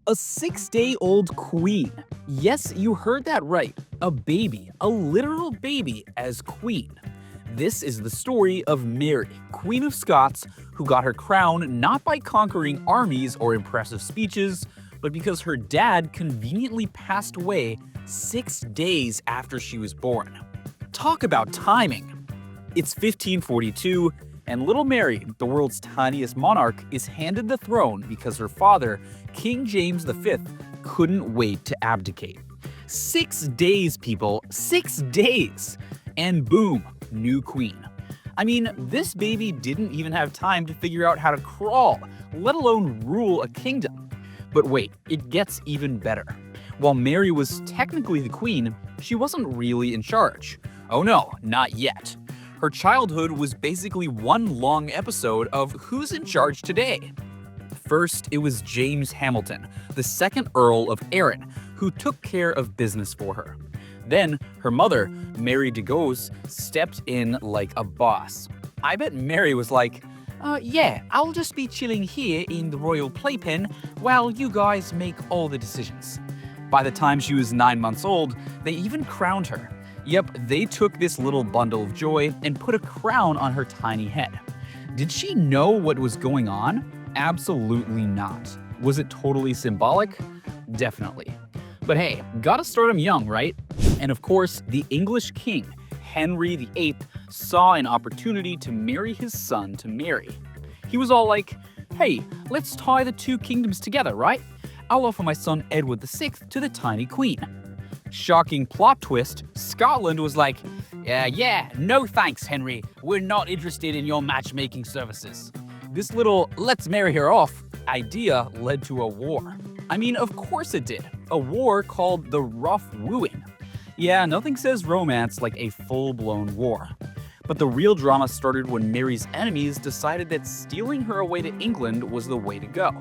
A 6-day-old queen. Yes, you heard that right. A baby, a literal baby as queen. This is the story of Mary, Queen of Scots, who got her crown not by conquering armies or impressive speeches, but because her dad conveniently passed away 6 days after she was born. Talk about timing! It's 1542, and little Mary, the world's tiniest monarch, is handed the throne because her father, King James V, couldn't wait to abdicate. 6 days, people. 6 days! And boom, new queen. I mean, this baby didn't even have time to figure out how to crawl, let alone rule a kingdom. But wait, it gets even better. While Mary was technically the queen, she wasn't really in charge. Oh no, not yet. Her childhood was basically one long episode of Who's in Charge Today? First, it was James Hamilton, the second Earl of Arran, who took care of business for her. Then, her mother, Mary de Gauze, stepped in like a boss. I bet Mary was like, yeah, I'll just be chilling here in the royal playpen while you guys make all the decisions. By the time she was 9 months old, they even crowned her. Yep, they took this little bundle of joy and put a crown on her tiny head. Did she know what was going on? Absolutely not. Was it totally symbolic? Definitely. But hey, gotta start them young, right? And of course, the English king, Henry VIII, saw an opportunity to marry his son to Mary. He was all like, hey, let's tie the two kingdoms together, right? I'll offer my son Edward VI to the tiny queen. Shocking plot twist, Scotland was like, yeah, no thanks, Henry. We're not interested in your matchmaking services. This little let's marry her off idea led to a war. I mean, of course it did. A war called the Rough Wooing. Yeah, nothing says romance like a full-blown war. But the real drama started when Mary's enemies decided that stealing her away to England was the way to go.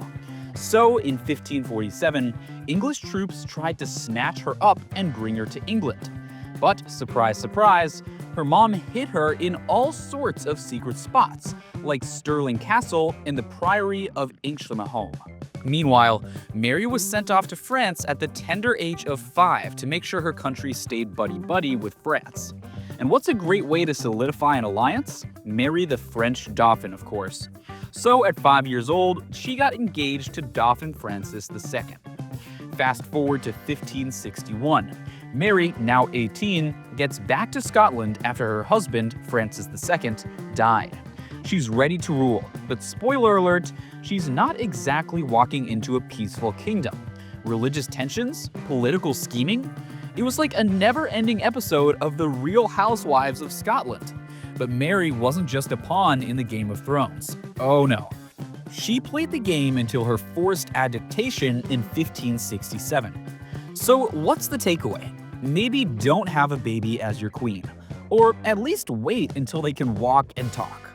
So, in 1547, English troops tried to snatch her up and bring her to England. But, surprise, surprise, her mom hid her in all sorts of secret spots, like Stirling Castle and the Priory of Inchlimahome. Meanwhile, Mary was sent off to France at the tender age of 5 to make sure her country stayed buddy-buddy with France. And what's a great way to solidify an alliance? Marry the French Dauphin, of course. So at 5 years old, she got engaged to Dauphin Francis II. Fast forward to 1561. Mary, now 18, gets back to Scotland after her husband, Francis II, died. She's ready to rule, but spoiler alert, she's not exactly walking into a peaceful kingdom. Religious tensions? Political scheming? It was like a never-ending episode of The Real Housewives of Scotland. But Mary wasn't just a pawn in the Game of Thrones. Oh no. She played the game until her forced abdication in 1567. So what's the takeaway? Maybe don't have a baby as your queen. Or at least wait until they can walk and talk.